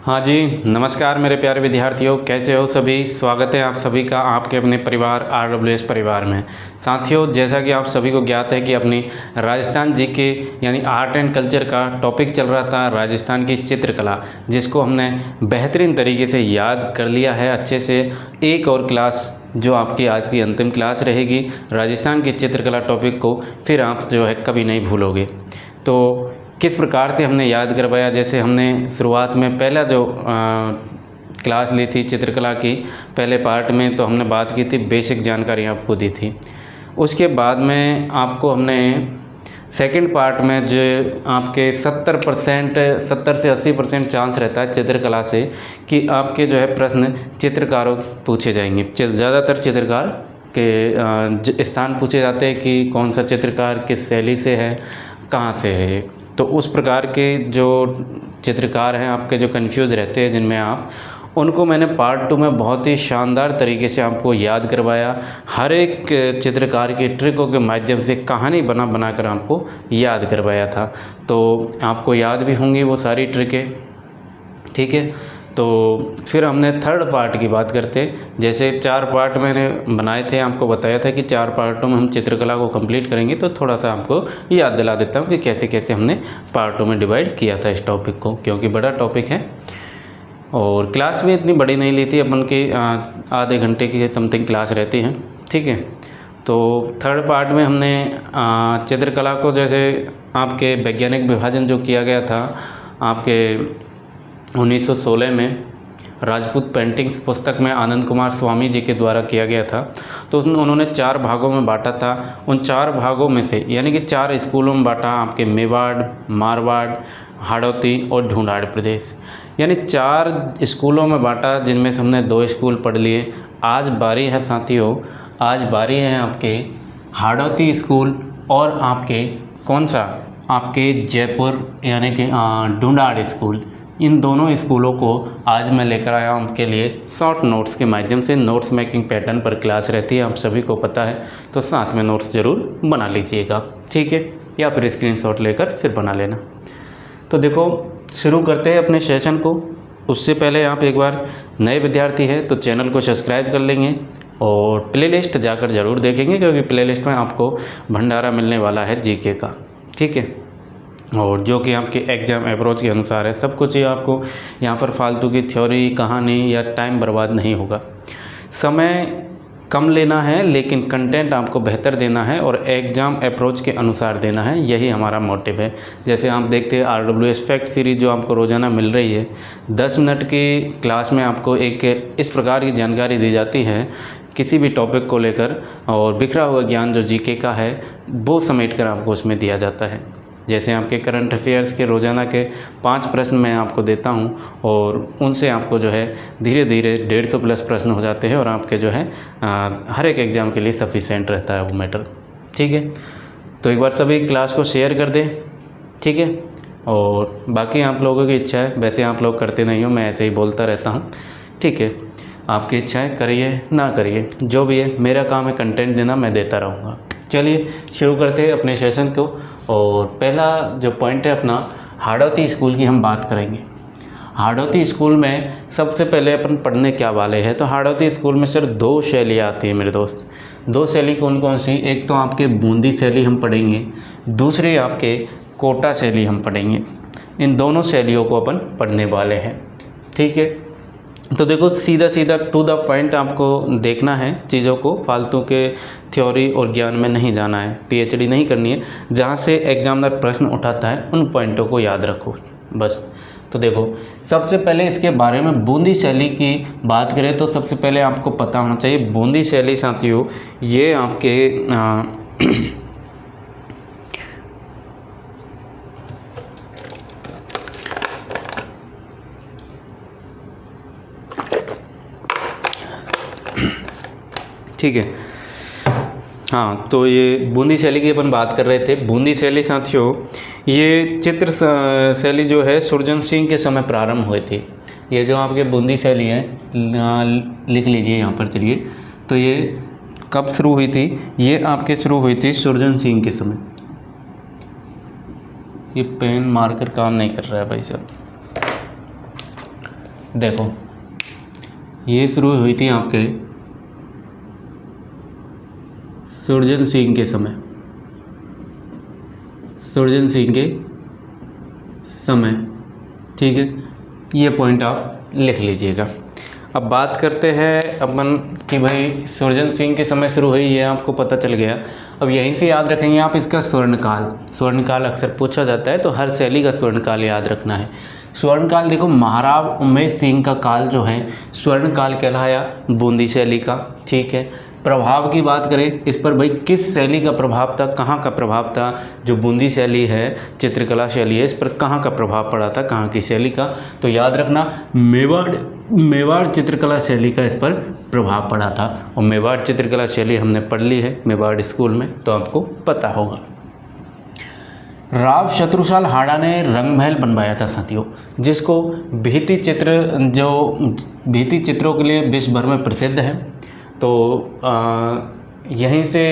हाँ जी, नमस्कार मेरे प्यारे विद्यार्थियों, कैसे हो सभी। स्वागत है आप सभी का आपके अपने परिवार RWS परिवार में। साथियों, जैसा कि आप सभी को ज्ञात है कि अपनी राजस्थान जीके यानी आर्ट एंड कल्चर का टॉपिक चल रहा था राजस्थान की चित्रकला, जिसको हमने बेहतरीन तरीके से याद कर लिया है अच्छे से। एक और क्लास जो आपकी आज की अंतिम क्लास रहेगी राजस्थान की चित्रकला टॉपिक को, फिर आप जो है कभी नहीं भूलोगे। तो किस प्रकार से हमने याद करवाया, जैसे हमने शुरुआत में पहला जो क्लास ली थी चित्रकला की, पहले पार्ट में तो हमने बात की थी, बेसिक जानकारी आपको दी थी। उसके बाद में आपको हमने सेकंड पार्ट में जो आपके 70 से 80% चांस रहता है चित्रकला से कि आपके जो है प्रश्न चित्रकारों पूछे जाएंगे। ज़्यादातर चित्रकार के स्थान पूछे जाते हैं कि कौन सा चित्रकार किस शैली से है, कहाँ से है। तो उस प्रकार के जो चित्रकार हैं आपके, जो कंफ्यूज रहते हैं जिनमें आप, उनको मैंने पार्ट 2 में बहुत ही शानदार तरीके से आपको याद करवाया। हर एक चित्रकार की ट्रिकों के माध्यम से कहानी बना कर आपको याद करवाया था। तो आपको याद भी होंगी वो सारी ट्रिकें, ठीक है। तो फिर हमने थर्ड पार्ट की बात करते, जैसे 4 पार्ट मैंने बनाए थे, आपको बताया था कि 4 पार्टों में हम चित्रकला को कंप्लीट करेंगे। तो थोड़ा सा आपको याद दिला देता हूँ कि कैसे कैसे हमने पार्टों में डिवाइड किया था इस टॉपिक को, क्योंकि बड़ा टॉपिक है और क्लास भी इतनी बड़ी नहीं ली थी अपन की, आधे घंटे की समथिंग क्लास रहती है, ठीक है। तो थर्ड पार्ट में हमने चित्रकला को, जैसे आपके वैज्ञानिक विभाजन जो किया गया था आपके 1916 में राजपूत पेंटिंग्स पुस्तक में आनंद कुमार स्वामी जी के द्वारा किया गया था। तो उन्होंने 4 भागों में बांटा था। उन 4 भागों में से यानी कि 4 स्कूलों में बांटा, आपके मेवाड़, मारवाड़, हाड़ौती और ढूंढाड़ प्रदेश, यानी 4 स्कूलों में बांटा, जिनमें से हमने 2 स्कूल पढ़ लिए। आज बारी है साथियों, आज बारी है आपके हाड़ौती स्कूल और आपके कौन सा, आपके जयपुर यानी कि ढूंढाड़ स्कूल। इन दोनों स्कूलों को आज मैं लेकर आया हूँ आपके लिए शॉर्ट नोट्स के माध्यम से। नोट्स मेकिंग पैटर्न पर क्लास रहती है, आप सभी को पता है, तो साथ में नोट्स ज़रूर बना लीजिएगा, ठीक है, या फिर स्क्रीनशॉट लेकर फिर बना लेना। तो देखो, शुरू करते हैं अपने सेशन को। उससे पहले आप एक बार नए विद्यार्थी हैं तो चैनल को सब्सक्राइब कर लेंगे और प्लेलिस्ट जाकर ज़रूर देखेंगे, क्योंकि प्लेलिस्ट में आपको भंडारा मिलने वाला है जीके का, ठीक है, और जो कि आपके एग्ज़ाम अप्रोच के अनुसार है। सब कुछ ही आपको यहाँ पर फालतू की थ्योरी, कहानी या टाइम बर्बाद नहीं होगा। समय कम लेना है लेकिन कंटेंट आपको बेहतर देना है और एग्ज़ाम अप्रोच के अनुसार देना है, यही हमारा मोटिव है। जैसे आप देखते हैं RWS फैक्ट सीरीज़ जो आपको रोज़ाना मिल रही है, 10 मिनट की क्लास में आपको एक इस प्रकार की जानकारी दी जाती है किसी भी टॉपिक को लेकर, और बिखरा हुआ ज्ञान जो जीके का है वो समेट कर आपको उसमें दिया जाता है। जैसे आपके करंट अफेयर्स के रोज़ाना के 5 प्रश्न मैं आपको देता हूं और उनसे आपको जो है धीरे धीरे 150 प्लस प्रश्न हो जाते हैं और आपके जो है हर एक एग्ज़ाम के लिए सफिशेंट रहता है वो मैटर, ठीक है। तो एक बार सभी क्लास को शेयर कर दें, ठीक है, और बाकी आप लोगों की इच्छा है, वैसे आप लोग करते नहीं हो, मैं ऐसे ही बोलता रहता हूँ, ठीक है। आपकी इच्छा है, करिए ना करिए, जो भी है, मेरा काम है कंटेंट देना, मैं देता रहूँगा। चलिए शुरू करते हैं अपने सेशन को। और पहला जो पॉइंट है अपना, हाड़ौती स्कूल की हम बात करेंगे। हाड़ौती स्कूल में सबसे पहले अपन पढ़ने क्या वाले हैं, तो हाड़ौती स्कूल में सिर्फ 2 शैलियाँ आती हैं मेरे दोस्त। 2 शैली कौन कौन सी, एक तो आपके बूंदी शैली हम पढ़ेंगे, दूसरी आपके कोटा शैली हम पढ़ेंगे। इन दोनों शैलियों को अपन पढ़ने वाले हैं, ठीक है। तो देखो, सीधा सीधा टू द पॉइंट आपको देखना है चीज़ों को, फालतू के थ्योरी और ज्ञान में नहीं जाना है, PhD नहीं करनी है। जहाँ से एग्जामिनर प्रश्न उठाता है उन पॉइंटों को याद रखो बस। तो देखो, सबसे पहले इसके बारे में बूंदी शैली की बात करें तो सबसे पहले आपको पता होना चाहिए बूंदी शैली साथियों, ये आपके ठीक है, हाँ। तो ये बूंदी शैली की अपन बात कर रहे थे। बूंदी शैली साथियों, ये चित्र शैली जो है सुरजन सिंह के समय प्रारंभ हुई थी। ये जो आपके बूंदी शैली है, लिख लीजिए यहाँ पर, चलिए। तो ये कब शुरू हुई थी, ये आपके शुरू हुई थी सुरजन सिंह के समय। ये पेन मार्कर काम नहीं कर रहा है भाई साहब। देखो ये शुरू हुई थी आपके सुरजन सिंह के समय, सुरजन सिंह के समय, ठीक है, ये पॉइंट आप लिख लीजिएगा। अब बात करते हैं अपन कि भाई सुरजन सिंह के समय शुरू हुई, ये आपको पता चल गया। अब यहीं से याद रखेंगे आप इसका स्वर्णकाल। स्वर्णकाल अक्सर पूछा जाता है, तो हर शैली का स्वर्णकाल याद रखना है। स्वर्णकाल देखो, महाराव उम्मेद सिंह का काल जो है स्वर्णकाल कहलाया बूंदी शैली का, ठीक है। प्रभाव की बात करें इस पर, भाई किस शैली का प्रभाव था, कहाँ का प्रभाव था, जो बूंदी शैली है, चित्रकला शैली है, इस पर कहाँ का प्रभाव पड़ा था, कहाँ की शैली का, तो याद रखना मेवाड़ चित्रकला शैली का इस पर प्रभाव पड़ा था। और मेवाड़ चित्रकला शैली हमने पढ़ ली है मेवाड़ स्कूल में, तो आपको पता होगा। राव शत्रुसाल हाड़ा ने रंग महल बनवाया था साथियों, जिसको भित्ति चित्रों के लिए विश्व भर में प्रसिद्ध है। तो यहीं से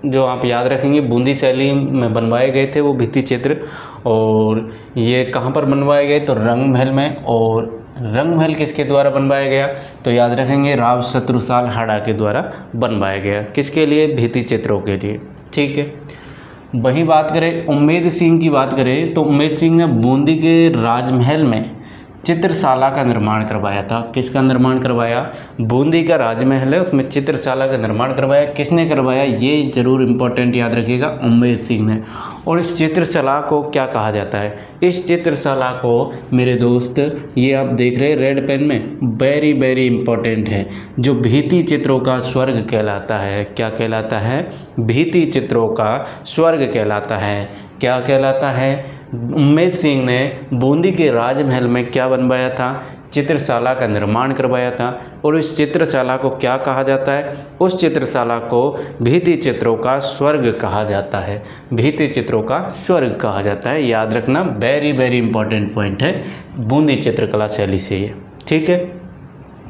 जो आप याद रखेंगे बूंदी शैली में बनवाए गए थे वो भित्ति चित्र, और ये कहाँ पर बनवाए गए, तो रंग महल में। और रंग महल किसके द्वारा बनवाया गया, तो याद रखेंगे राव शत्रुसाल हाड़ा के द्वारा बनवाया गया। किसके लिए, भित्ति चित्रों के लिए, ठीक है। वहीं बात करें उम्मेद सिंह की बात करें, तो उम्मेद सिंह ने बूंदी के राजमहल में चित्रशाला का निर्माण करवाया था। किसका निर्माण करवाया, बूंदी का राजमहल है उसमें चित्रशाला का निर्माण करवाया। किसने करवाया, ये जरूर इम्पोर्टेंट याद रखिएगा, उम्मेद सिंह ने। और इस चित्रशाला को क्या कहा जाता है, इस चित्रशाला को मेरे दोस्त ये आप देख रहे हैं रेड पेन में, वेरी वेरी इम्पोर्टेंट है, जो भित्ति चित्रों का स्वर्ग कहलाता है। क्या कहलाता है, भित्ति चित्रों का स्वर्ग कहलाता है। क्या कहलाता है, उम्मेद सिंह ने बूंदी के राजमहल में क्या बनवाया था, चित्रशाला का निर्माण करवाया था। और इस चित्रशाला को क्या कहा जाता है, उस चित्रशाला को भित्ति चित्रों का स्वर्ग कहा जाता है। भित्ति चित्रों का स्वर्ग कहा जाता है, याद रखना, वेरी वेरी इंपॉर्टेंट पॉइंट है बूंदी चित्रकला शैली से ये, ठीक है।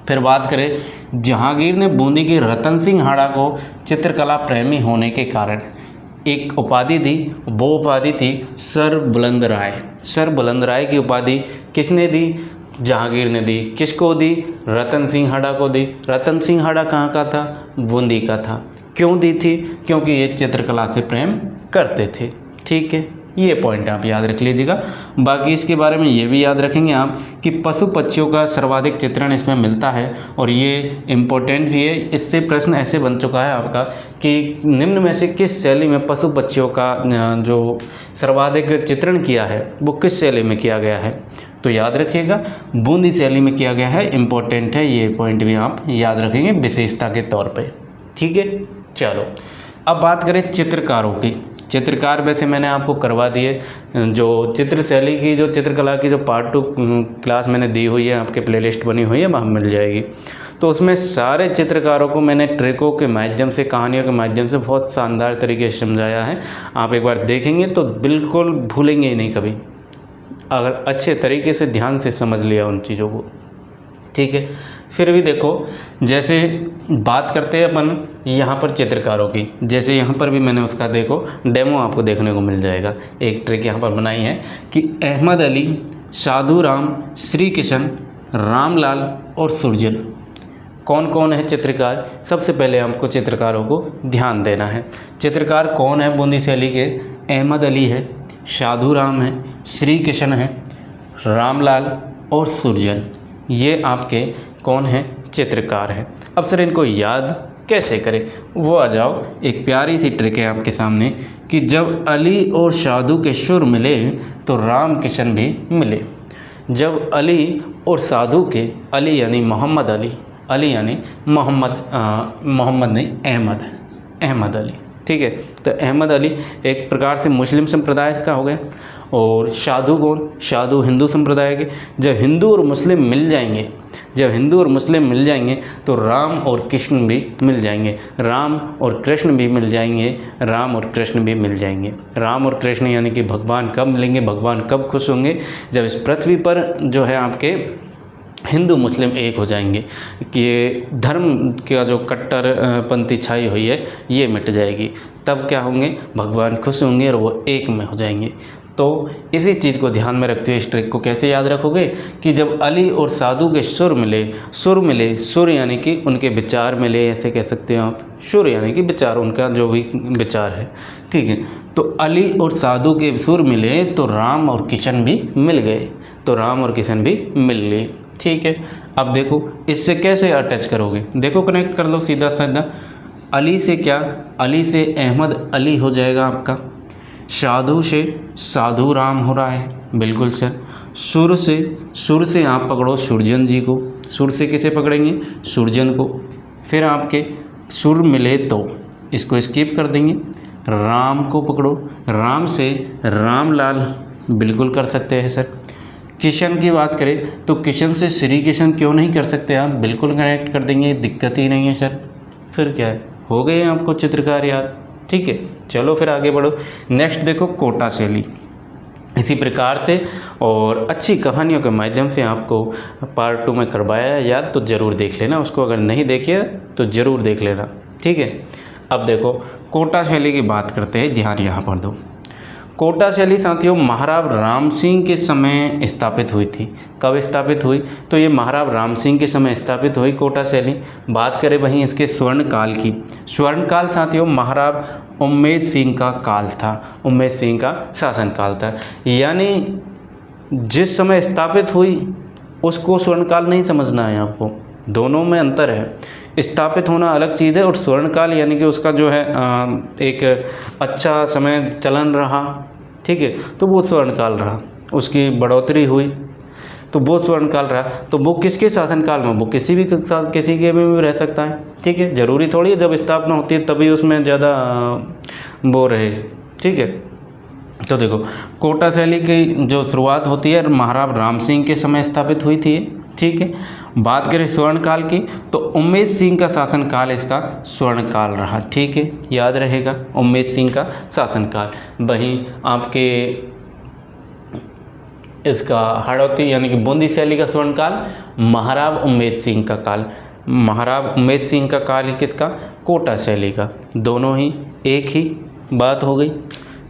फिर बात करें, जहांगीर ने बूंदी के रतन सिंह हाड़ा को चित्रकला प्रेमी होने के कारण एक उपाधि दी, वो उपाधि थी सर बुलंद राय। सर बुलंद राय की उपाधि किसने दी, जहांगीर ने दी। किसको दी, रतन सिंह हाड़ा को दी। रतन सिंह हाड़ा कहाँ का था, बूंदी का था। क्यों दी थी, क्योंकि ये चित्रकला से प्रेम करते थे, ठीक है। ये पॉइंट आप याद रख लीजिएगा। बाकी इसके बारे में ये भी याद रखेंगे आप कि पशु पक्षियों का सर्वाधिक चित्रण इसमें मिलता है, और ये इम्पोर्टेंट भी है। इससे प्रश्न ऐसे बन चुका है आपका कि निम्न में से किस शैली में पशु पक्षियों का जो सर्वाधिक चित्रण किया है वो किस शैली में किया गया है, तो याद रखिएगा बूंदी शैली में किया गया है। इम्पोर्टेंट है, ये पॉइंट भी आप याद रखेंगे विशेषता के तौर पर, ठीक है। चलो अब बात करें चित्रकारों की। चित्रकार वैसे मैंने आपको करवा दिए, जो चित्र शैली की, जो चित्रकला की जो पार्ट 2 क्लास मैंने दी हुई है, आपके प्लेलिस्ट बनी हुई है, वहाँ मिल जाएगी। तो उसमें सारे चित्रकारों को मैंने ट्रिकों के माध्यम से, कहानियों के माध्यम से बहुत शानदार तरीके से समझाया है। आप एक बार देखेंगे तो बिल्कुल भूलेंगे ही नहीं कभी, अगर अच्छे तरीके से ध्यान से समझ लिया उन चीज़ों को, ठीक है। फिर भी देखो, जैसे बात करते हैं अपन यहाँ पर चित्रकारों की, जैसे यहाँ पर भी मैंने उसका देखो डेमो आपको देखने को मिल जाएगा। एक ट्रिक यहाँ पर बनाई है कि अहमद अली, साधु राम, श्री किशन, रामलाल और सुरजन कौन कौन है चित्रकार। सबसे पहले हमको चित्रकारों को ध्यान देना है। चित्रकार कौन है बूंदी शैली के, अहमद अली है, साधु राम है, श्री किशन है, रामलाल और सुरजन, ये आपके कौन है, चित्रकार है। अब सर इनको याद कैसे करें, वो आ जाओ। एक प्यारी सी ट्रिक है आपके सामने कि जब अली और साधु के सुर मिले तो राम किशन भी मिले। जब अली और साधु के, अली यानी मोहम्मद अली, अली यानी मोहम्मद नहीं अहमद अली, ठीक है। तो अहमद अली एक प्रकार से मुस्लिम संप्रदाय का हो गया, और साधु कौन, साधु हिंदू संप्रदाय के। जब हिंदू और मुस्लिम मिल जाएंगे, तो राम और कृष्ण भी मिल जाएंगे, राम और कृष्ण भी मिल जाएंगे। राम और कृष्ण यानी कि भगवान कब मिलेंगे, भगवान कब खुश होंगे, जब इस पृथ्वी पर जो है आपके हिंदू मुस्लिम एक हो जाएंगे, कि ये धर्म का जो कट्टरपंथी छाई हुई है ये मिट जाएगी, तब क्या होंगे, भगवान खुश होंगे और वो एक में हो जाएंगे। तो इसी चीज़ को ध्यान में रखते हुए इस ट्रिक को कैसे याद रखोगे कि जब अली और साधु के सुर मिले, सुर यानी कि उनके विचार मिले, ऐसे कह सकते हो आप। सुर यानी कि विचार, उनका जो भी विचार है, ठीक है। तो अली और साधु के सुर मिले तो राम और किशन भी मिल गए, तो राम और किशन भी मिल लिए, ठीक है। अब देखो इससे कैसे अटैच करोगे, देखो कनेक्ट कर लो सीधा साधा। अली से क्या, अली से अहमद अली हो जाएगा आपका। साधु से साधु राम हो रहा है, बिल्कुल सर। सुर से आप पकड़ो सुरजन जी को, सुर से किसे पकड़ेंगे, सुरजन को। फिर आपके सुर मिले तो इसको स्किप कर देंगे, राम को पकड़ो, राम से रामलाल बिल्कुल कर सकते हैं सर। किशन की बात करें तो किशन से श्री किशन क्यों नहीं कर सकते आप, बिल्कुल कनेक्ट कर देंगे, दिक्कत ही नहीं है सर। फिर क्या है, हो गए आपको चित्रकार याद, ठीक है। चलो फिर आगे बढ़ो। नेक्स्ट देखो कोटा शैली, इसी प्रकार से और अच्छी कहानियों के माध्यम से आपको पार्ट 2 में करवाया याद, तो ज़रूर देख लेना उसको, अगर नहीं देखिए तो ज़रूर देख लेना, ठीक है। अब देखो कोटा शैली की बात करते हैं, ध्यान यहाँ पर दो। कोटा शैली साथियों महाराज राम सिंह के समय स्थापित हुई थी। कब स्थापित हुई, तो ये महाराज राम सिंह के समय स्थापित हुई कोटा शैली। बात करें वहीं इसके स्वर्ण काल की, स्वर्ण काल साथियों महाराज उम्मेद सिंह का काल था, उम्मेद सिंह का शासन काल था। यानी जिस समय स्थापित हुई उसको स्वर्ण काल नहीं समझना है आपको, दोनों में अंतर है। स्थापित होना अलग चीज़ है और स्वर्णकाल यानी कि उसका जो है एक अच्छा समय चलन रहा, ठीक है, तो वो स्वर्णकाल रहा, उसकी बढ़ोतरी हुई तो वो स्वर्णकाल रहा। तो वो किसके शासनकाल में, वो किसी के में भी रह सकता है, ठीक है। ज़रूरी थोड़ी है जब स्थापना होती है तभी उसमें ज़्यादा वो रहे, ठीक है। तो देखो कोटा शैली की जो शुरुआत होती है महाराज राम सिंह के समय स्थापित हुई थी, ठीक है। बात करें स्वर्णकाल की तो उम्मेद सिंह का शासनकाल इसका स्वर्णकाल रहा, ठीक है, याद रहेगा उम्मेद सिंह का शासनकाल। वहीं आपके इसका हाड़ौती यानी कि बूंदी शैली का स्वर्णकाल महाराज उम्मेद सिंह का काल, महाराज उम्मेद सिंह का काल किसका, कोटा शैली का। दोनों ही एक ही बात हो गई,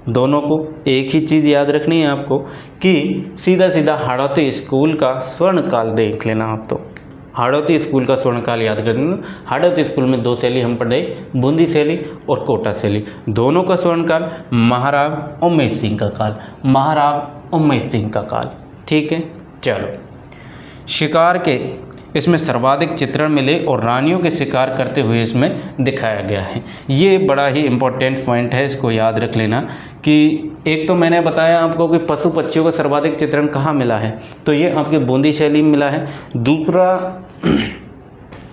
दोनों को एक ही चीज़ याद रखनी है आपको कि सीधा सीधा हाड़ौती स्कूल का स्वर्णकाल देख लेना आप। तो हाड़ौती स्कूल का स्वर्णकाल याद कर लेना। हाड़ौती स्कूल में 2 शैली हम पढ़े, बूंदी शैली और कोटा शैली, दोनों का स्वर्णकाल महाराज उम्मेद सिंह का काल, महाराज उम्मेद सिंह का काल, ठीक है। चलो शिकार के इसमें सर्वाधिक चित्रण मिले और रानियों के शिकार करते हुए इसमें दिखाया गया है। ये बड़ा ही इम्पोर्टेंट पॉइंट है, इसको याद रख लेना कि एक तो मैंने बताया आपको कि पशु पक्षियों का सर्वाधिक चित्रण कहाँ मिला है, तो ये आपके बूंदी शैली में मिला है।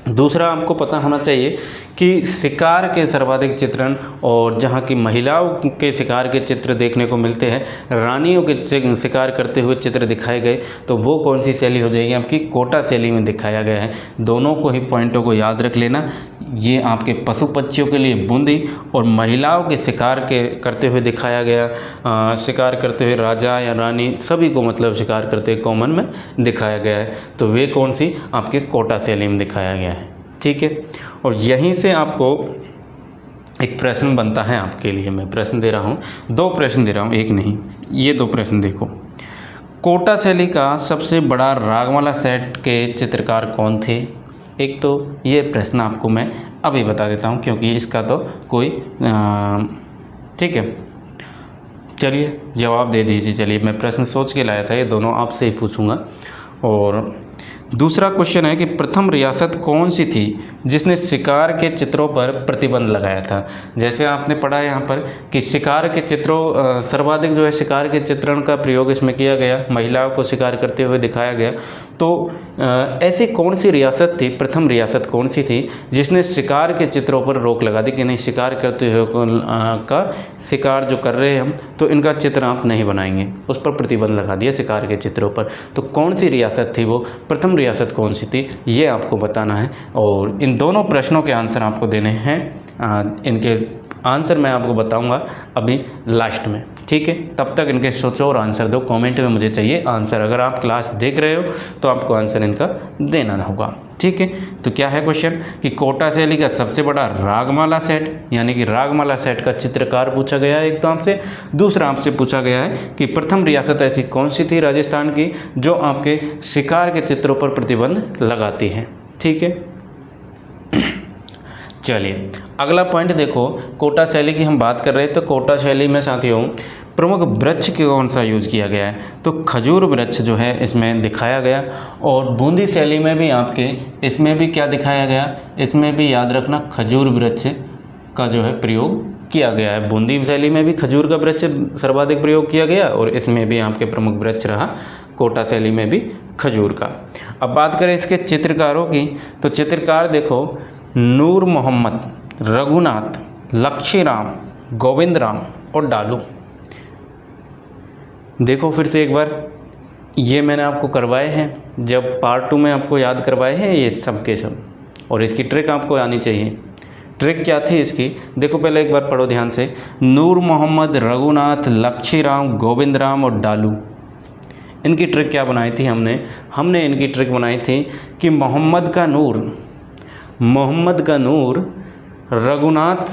दूसरा आपको पता होना चाहिए कि शिकार के सर्वाधिक चित्रण और जहाँ की महिलाओं के शिकार के चित्र देखने को मिलते हैं, रानियों के शिकार करते हुए चित्र दिखाए गए, तो वो कौन सी शैली हो जाएगी आपकी, कोटा शैली में दिखाया गया है। दोनों को ही पॉइंटों को याद रख लेना। ये आपके पशु पक्षियों के लिए बूंदी और महिलाओं के शिकार के करते हुए दिखाया गया, शिकार करते हुए राजा या रानी सभी को मतलब शिकार करते हुए कॉमन में दिखाया गया है, तो वे कौन सी आपके कोटा शैली में दिखाया गया है, ठीक है। और यहीं से आपको एक प्रश्न बनता है आपके लिए, मैं प्रश्न दे रहा हूँ, 2 प्रश्न दे रहा हूँ, एक नहीं, ये 2 प्रश्न देखो। कोटा शैली का सबसे बड़ा रागमाला सेट के चित्रकार कौन थे? एक तो ये प्रश्न आपको मैं अभी बता देता हूँ क्योंकि इसका तो कोई ठीक है, चलिए जवाब दे दीजिए। चलिए मैं प्रश्न सोच के लाया था, ये दोनों आपसे ही पूछूंगा। और दूसरा क्वेश्चन है कि प्रथम रियासत कौन सी थी जिसने शिकार के चित्रों पर प्रतिबंध लगाया था? जैसे आपने पढ़ा यहाँ पर कि शिकार के चित्रों सर्वाधिक जो है शिकार के चित्रण का प्रयोग इसमें किया गया, महिलाओं को शिकार करते हुए दिखाया गया। तो ऐसी कौन सी रियासत थी, प्रथम रियासत कौन सी थी जिसने शिकार के चित्रों पर रोक लगा दी कि नहीं शिकार करते हुए का शिकार जो कर रहे हैं हम तो इनका चित्र आप नहीं बनाएंगे, उस पर प्रतिबंध लगा दिया शिकार के चित्रों पर। तो कौन सी रियासत थी वो, प्रथम रियासत कौन सी थी, ये आपको बताना है। और इन दोनों प्रश्नों के आंसर आपको देने हैं, इनके आंसर मैं आपको बताऊंगा अभी लास्ट में, ठीक है। तब तक इनके सोचो और आंसर दो, कमेंट में मुझे चाहिए आंसर। अगर आप क्लास देख रहे हो तो आपको आंसर इनका देना होगा, ठीक है। तो क्या है क्वेश्चन कि कोटा शैली का सबसे बड़ा रागमाला सेट, यानी कि रागमाला सेट का चित्रकार पूछा गया है एक तो आपसे। दूसरा आपसे पूछा गया है कि प्रथम रियासत ऐसी कौन सी थी राजस्थान की जो आपके शिकार के चित्रों पर प्रतिबंध लगाती है, ठीक है। चलिए अगला पॉइंट देखो, कोटा शैली की हम बात कर रहे हैं तो कोटा शैली में साथियों प्रमुख वृक्ष कौन सा यूज़ किया गया है, तो खजूर वृक्ष जो है इसमें दिखाया गया। और बूंदी शैली में भी आपके इसमें भी क्या दिखाया गया, इसमें भी याद रखना खजूर वृक्ष का जो है प्रयोग किया गया है। बूंदी शैली में भी खजूर का वृक्ष सर्वाधिक प्रयोग किया गया और इसमें भी आपके प्रमुख वृक्ष रहा कोटा शैली में भी खजूर का। अब बात करें इसके चित्रकारों की, तो चित्रकार देखो नूर मोहम्मद, रघुनाथ, लक्ष्मीराम, गोविंद राम और डालू। देखो फिर से एक बार, ये मैंने आपको करवाए हैं जब पार्ट 2 में आपको याद करवाए हैं ये सब के सब, और इसकी ट्रिक आपको आनी चाहिए। ट्रिक क्या थी इसकी, देखो पहले एक बार पढ़ो ध्यान से। नूर मोहम्मद, रघुनाथ, लक्ष्मीराम, गोविंद राम और डालू, इनकी ट्रिक क्या बनाई थी हमने इनकी ट्रिक बनाई थी कि मोहम्मद का नूर रघुनाथ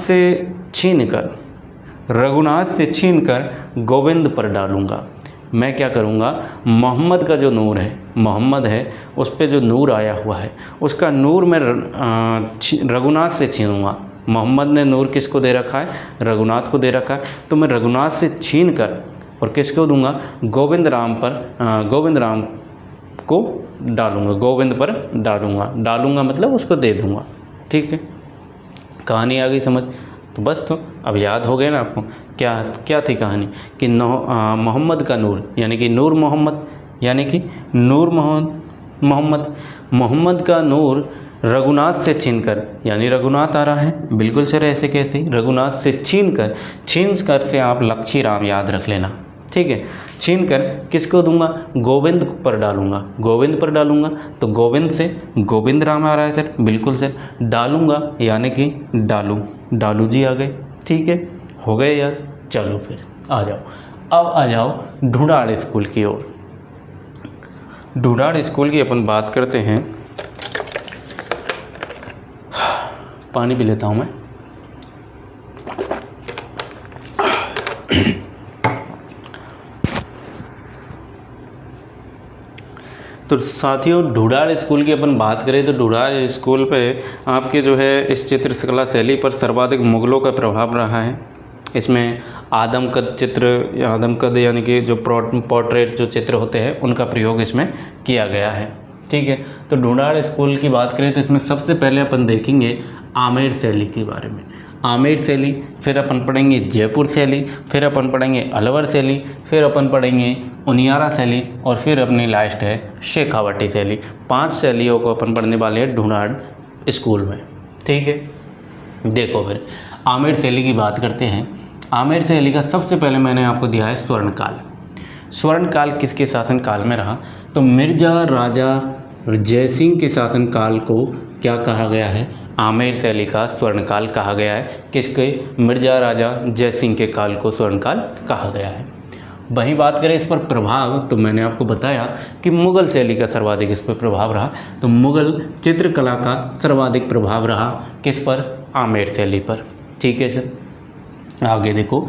से छीनकर गोविंद पर डालूंगा। मैं क्या करूंगा, मोहम्मद का जो नूर है, मोहम्मद है उस पे जो नूर आया हुआ है उसका नूर मैं रघुनाथ से छीनूंगा। मोहम्मद ने नूर किसको दे रखा है, रघुनाथ को दे रखा है, तो मैं रघुनाथ से छीन कर और किसको दूंगा, गोविंद राम को डालूंगा, गोविंद पर डालूंगा मतलब उसको दे दूंगा, ठीक है। कहानी आ गई समझ, तो बस तो अब याद हो गया ना आपको क्या थी कहानी कि मोहम्मद का नूर यानी कि मोहम्मद का नूर रघुनाथ से छीनकर, यानी रघुनाथ आ रहा है, बिल्कुल सर ऐसे कैसे, रघुनाथ से छीन कर से आप लक्ष्मीराम याद रख लेना, ठीक है। छीन कर किसको दूंगा, गोविंद पर डालूंगा, तो गोविंद से गोविंद राम आ रहा है सर, बिल्कुल सर। डालूंगा यानी कि डालू जी आ गए, ठीक है, हो गए याद। चलो फिर अब आ जाओ ढूंढाड़ स्कूल की ओर। ढूंढाड़ स्कूल की अपन बात करते हैं, पानी पी लेता हूँ मैं। तो साथियों ढूंढाड़ स्कूल की अपन बात करें तो ढूंढाड़ स्कूल पे आपके जो है इस चित्रकला शैली पर सर्वाधिक मुग़लों का प्रभाव रहा है। इसमें आदमकद यानी कि जो पोर्ट्रेट जो चित्र होते हैं उनका प्रयोग इसमें किया गया है, ठीक है। तो ढूंढाड़ स्कूल की बात करें तो इसमें सबसे पहले अपन देखेंगे आमेर शैली के बारे में। आमेर शैली, फिर अपन पढ़ेंगे जयपुर शैली, फिर अपन पढ़ेंगे अलवर शैली, फिर अपन पढ़ेंगे उनियारा शैली और फिर अपनी लास्ट है शेखावटी शैली। 5 शैलियों को अपन पढ़ने वाले हैं ढूंढाड़ स्कूल में, ठीक है। देखो फिर आमेर शैली की बात करते हैं। आमेर शैली का सबसे पहले मैंने आपको दिया है स्वर्णकाल किसके शासनकाल में रहा, तो मिर्ज़ा राजा जयसिंह के शासनकाल को क्या कहा गया है, आमेर शैली का स्वर्णकाल कहा गया है। किसके, मिर्ज़ा राजा जयसिंह के काल को स्वर्णकाल कहा गया है। वहीं बात करें इस पर प्रभाव, तो मैंने आपको बताया कि मुग़ल शैली का सर्वाधिक इस पर प्रभाव रहा, तो मुग़ल चित्रकला का सर्वाधिक प्रभाव रहा किस पर, आमेर शैली पर, ठीक है सर। आगे देखो,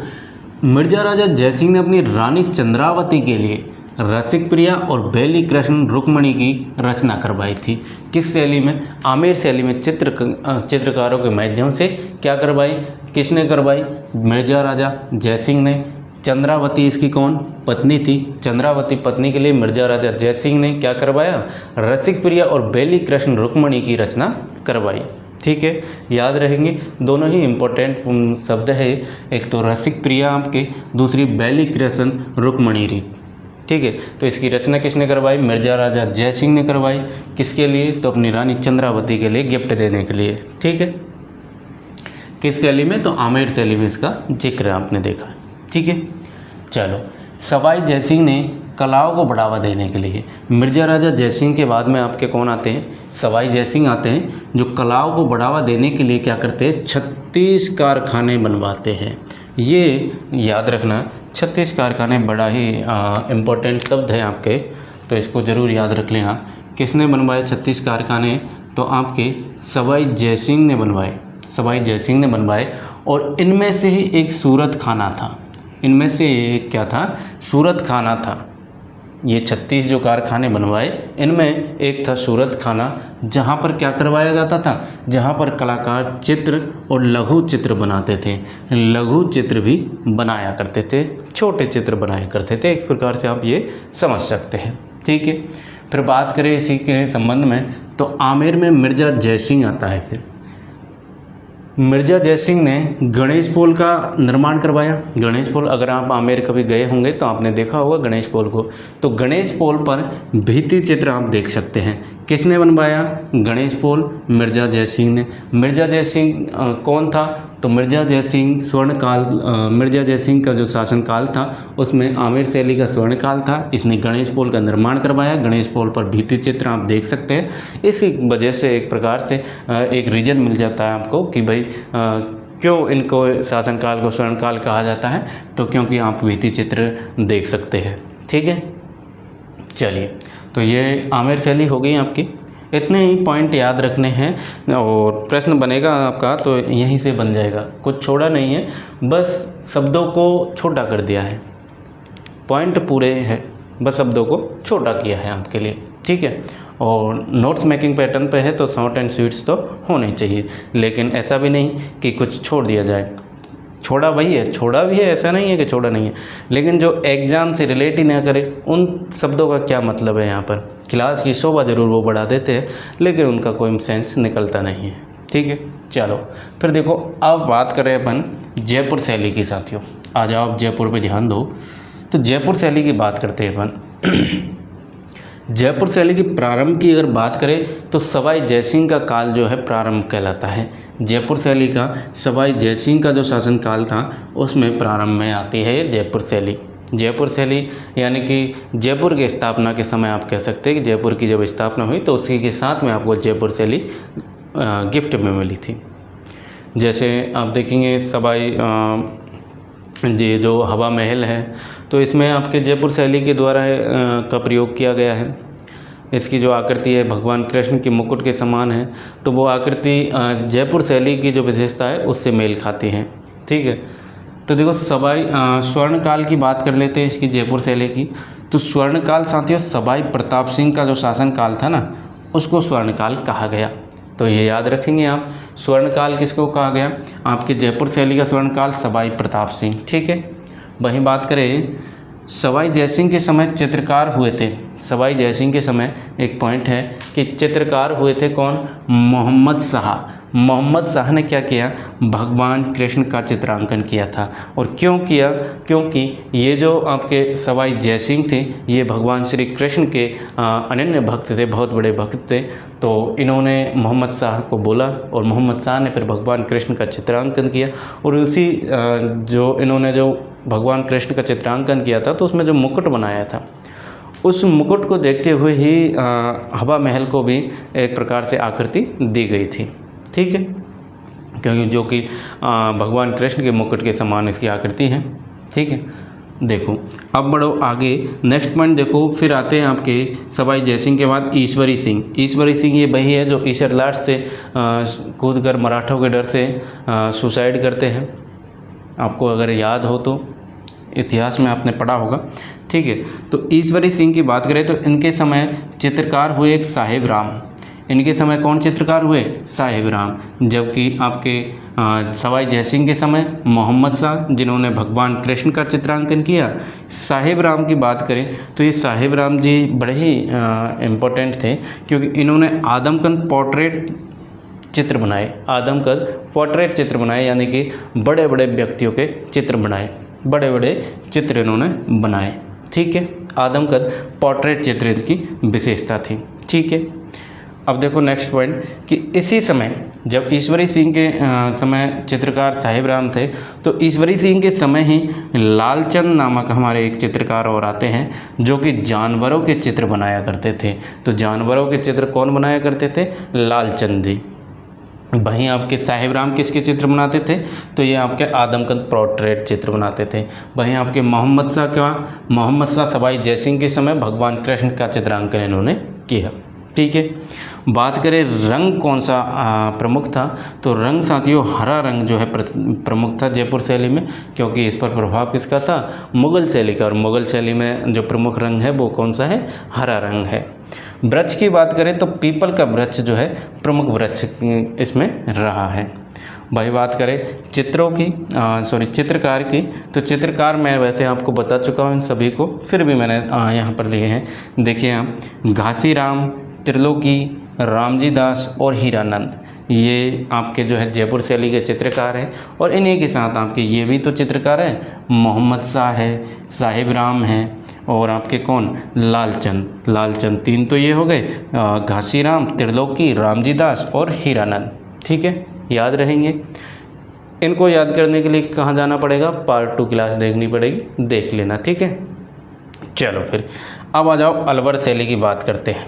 मिर्ज़ा राजा जयसिंह ने अपनी रानी चंद्रावती के लिए रसिक प्रिया और बेली कृष्ण रुक्मणी की रचना करवाई थी। किस शैली में, आमेर शैली में चित्रकारों के माध्यम से क्या करवाई, किसने करवाई, मिर्ज़ा राजा जयसिंह ने। चंद्रावती इसकी कौन, पत्नी थी। चंद्रावती पत्नी के लिए मिर्ज़ा राजा जयसिंह ने क्या करवाया, रसिक प्रिया और बेली कृष्ण रुक्मणी की रचना करवाई, ठीक है। याद रहेंगे, दोनों ही इम्पोर्टेंट शब्द है, एक तो रसिक प्रिया आपके, दूसरी बेली कृष्ण रुक्मणी री, ठीक है। तो इसकी रचना किसने करवाई, मिर्ज़ा राजा जयसिंह ने करवाई। किसके लिए, तो अपनी रानी चंद्रावती के लिए गिफ्ट देने के लिए, ठीक है। किस शैली में, तो आमेर शैली में इसका जिक्र आपने देखा, ठीक है। चलो, सवाई जयसिंह ने कलाओं को बढ़ावा देने के लिए। मिर्ज़ा राजा जयसिंह के बाद में आपके कौन आते हैं, सवाई जयसिंह आते हैं, जो कलाओं को बढ़ावा देने के लिए क्या करते हैं, 36 कारखाने बनवाते हैं। ये याद रखना, 36 कारखाने बड़ा ही इम्पोर्टेंट शब्द है आपके, तो इसको ज़रूर याद रख लेना। किसने बनवाए 36 कारखाने, तो आपके सवाई जयसिंह ने बनवाए, सवाई जयसिंह ने बनवाए। और इनमें से ही एक सूरत खाना था, इनमें से एक क्या था, सूरत खाना था। ये 36 जो कारखाने बनवाए इनमें एक था सूरत खाना, जहाँ पर क्या करवाया जाता था, जहाँ पर कलाकार चित्र और लघु चित्र बनाते थे, लघु चित्र भी बनाया करते थे, छोटे चित्र बनाया करते थे। एक प्रकार से आप ये समझ सकते हैं, ठीक है। फिर बात करें इसी के संबंध में, तो आमेर में मिर्ज़ा जयसिंह आता है। फिर मिर्ज़ा जयसिंह ने गणेश पोल का निर्माण करवाया। गणेश पोल, अगर आप आमेर कभी गए होंगे तो आपने देखा होगा गणेश पोल को। तो गणेश पोल पर भित्ति चित्र आप देख सकते हैं। किसने बनवाया गणेश पोल, मिर्ज़ा जयसिंह ने। मिर्ज़ा जयसिंह कौन था, तो मिर्ज़ा जयसिंह स्वर्णकाल, मिर्ज़ा जयसिंह का जो शासनकाल था उसमें आमेर शैली का स्वर्णकाल था। इसने गणेश पोल का निर्माण करवाया। गणेश पोल पर भित्ति चित्र आप देख सकते हैं। इसी वजह से एक प्रकार से एक रीजन मिल जाता है आपको कि भाई क्यों इनको शासनकाल को स्वर्णकाल कहा जाता है, तो क्योंकि आप भित्ति चित्र देख सकते हैं, ठीक है। चलिए, तो ये आमेर शैली हो गई आपकी। इतने ही पॉइंट याद रखने हैं और प्रश्न बनेगा आपका तो यहीं से बन जाएगा, कुछ छोड़ा नहीं है, बस शब्दों को छोटा कर दिया है। पॉइंट पूरे हैं, बस शब्दों को छोटा किया है आपके लिए, ठीक है। और नोट्स मेकिंग पैटर्न पे है तो शॉर्ट एंड स्वीट्स तो होने चाहिए, लेकिन ऐसा भी नहीं कि कुछ छोड़ दिया जाए। छोड़ा वही है, छोड़ा भी है, ऐसा नहीं है कि छोड़ा नहीं है, लेकिन जो एग्ज़ाम से रिलेट ही ना करे उन शब्दों का क्या मतलब है। यहाँ पर क्लास की शोभा ज़रूर वो बढ़ा देते हैं, लेकिन उनका कोई सेंस निकलता नहीं है, ठीक है। चलो फिर देखो, अब बात करें अपन जयपुर शैली की। साथियों आ जाओ, आप जयपुर पे ध्यान दो। तो जयपुर शैली की बात करते हैं अपन। जयपुर शैली की प्रारंभ की अगर बात करें तो सवाई जयसिंह का काल जो है प्रारंभ कहलाता है। जयपुर शैली का सवाई जयसिंह का जो शासनकाल था उसमें प्रारंभ में आती है जयपुर शैली। जयपुर शैली यानी कि जयपुर की स्थापना के समय आप कह सकते हैं कि जयपुर की जब स्थापना हुई तो उसी के साथ में आपको जयपुर शैली गिफ्ट में मिली थी। जैसे आप देखेंगे सवाई ये जो हवा महल है तो इसमें आपके जयपुर शैली के द्वारा का प्रयोग किया गया है। इसकी जो आकृति है भगवान कृष्ण के मुकुट के समान है, तो वो आकृति जयपुर शैली की जो विशेषता है उससे मेल खाती है, ठीक है। तो देखो सवाई स्वर्णकाल की बात कर लेते हैं इसकी जयपुर शैली की। तो स्वर्णकाल साथियों सवाई प्रताप सिंह का जो शासनकाल था ना उसको स्वर्णकाल कहा गया। तो ये याद रखेंगे आप, स्वर्णकाल किसको कहा गया, आपके जयपुर शैली का स्वर्णकाल सवाई प्रताप सिंह, ठीक है। वहीं बात करें सवाई जयसिंह के समय चित्रकार हुए थे। सवाई जयसिंह के समय एक पॉइंट है कि चित्रकार हुए थे कौन, मोहम्मद शाह। मोहम्मद शाह ने क्या किया, भगवान कृष्ण का चित्रांकन किया था। और क्यों किया, क्योंकि ये जो आपके सवाई जयसिंह थे ये भगवान श्री कृष्ण के अनन्य भक्त थे, बहुत बड़े भक्त थे। तो इन्होंने मोहम्मद शाह को बोला और मोहम्मद शाह ने फिर भगवान कृष्ण का चित्रांकन किया। और उसी जो इन्होंने जो भगवान कृष्ण का चित्रांकन किया था तो उसमें जो मुकुट बनाया था उस मुकुट को देखते हुए ही हवा महल को भी एक प्रकार से आकृति दी गई थी, ठीक है, क्योंकि जो कि भगवान कृष्ण के मुकुट के समान इसकी आकृति है, ठीक है। देखो अब बढ़ो आगे, नेक्स्ट पॉइंट देखो, फिर आते हैं आपके सवाई जयसिंह के बाद ईश्वरी सिंह। ईश्वरी सिंह ये वही है जो ईश्वर लाट से कूदकर मराठों के डर से सुसाइड करते हैं। आपको अगर याद हो तो इतिहास में आपने पढ़ा होगा, ठीक है। तो ईश्वरी सिंह की बात करें तो इनके समय चित्रकार हुए एक साहिब राम। इनके समय कौन चित्रकार हुए, साहिब राम। जबकि आपके सवाई जयसिंह के समय मोहम्मद शाह जिन्होंने भगवान कृष्ण का चित्रांकन किया। साहिब राम की बात करें तो ये साहिब राम जी बड़े ही इम्पोर्टेंट थे क्योंकि इन्होंने आदमकद पोर्ट्रेट चित्र बनाए। आदमकद पोर्ट्रेट चित्र बनाए यानी कि बड़े बड़े व्यक्तियों के चित्र बनाए, बड़े बड़े चित्र इन्होंने बनाए, ठीक है। आदमकद पोर्ट्रेट चित्र की विशेषता थी, ठीक है। अब देखो नेक्स्ट पॉइंट कि इसी समय जब ईश्वरी सिंह के समय चित्रकार साहिब राम थे, तो ईश्वरी सिंह के समय ही लालचंद नामक हमारे एक चित्रकार और आते हैं जो कि जानवरों के चित्र बनाया करते थे। तो जानवरों के चित्र कौन बनाया करते थे? लालचंद जी। वहीं आपके साहिब राम किसके चित्र बनाते थे? तो ये आपके आदमकद पोर्ट्रेट चित्र बनाते थे। वहीं आपके मोहम्मद शाह सवाई जयसिंह के समय भगवान कृष्ण का चित्रांकन इन्होंने किया। ठीक है, बात करें रंग कौन सा प्रमुख था, तो रंग साथियों हरा रंग जो है प्रमुख था जयपुर शैली में, क्योंकि इस पर प्रभाव किसका था? मुग़ल शैली का। और मुग़ल शैली में जो प्रमुख रंग है वो कौन सा है? हरा रंग है। वृक्ष की बात करें तो पीपल का वृक्ष जो है प्रमुख वृक्ष इसमें रहा है। भाई बात करें चित्रकार की, तो चित्रकार मैं वैसे आपको बता चुका हूँ इन सभी को, फिर भी मैंने यहाँ पर लिए हैं। देखिए आप, घासीराम, त्रिलोकी, रामजी दास और हीरानंद, ये आपके जो है जयपुर शैली के चित्रकार हैं। और इन्हीं के साथ आपके ये भी तो चित्रकार हैं, मोहम्मद शाह है, साहिब राम हैं और आपके कौन? लालचंद। तीन तो ये हो गए, घासीराम, त्रिलोकी, रामजी दास और हीरानंद। ठीक है, याद रहेंगे। इनको याद करने के लिए कहाँ जाना पड़ेगा? पार्ट 2 क्लास देखनी पड़ेगी, देख लेना। ठीक है, चलो फिर अब आ जाओ अलवर शैली की बात करते हैं।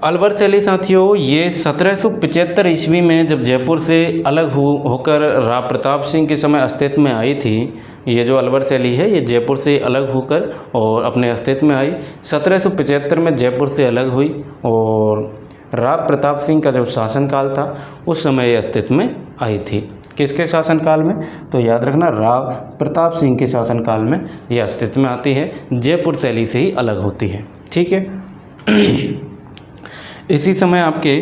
अलवर शैली साथियों ये 1775 ईस्वी में जब जयपुर से अलग होकर राव प्रताप सिंह के समय अस्तित्व में आई थी। ये जो अलवर शैली है ये जयपुर से अलग होकर और अपने अस्तित्व में आई। 1775 में जयपुर से अलग हुई और राव प्रताप सिंह का जब शासनकाल था उस समय ये अस्तित्व में आई थी। किसके शासनकाल में? तो याद रखना, राव प्रताप सिंह के शासनकाल में ये अस्तित्व में आती है, जयपुर शैली से ही अलग होती है। ठीक है। इसी समय आपके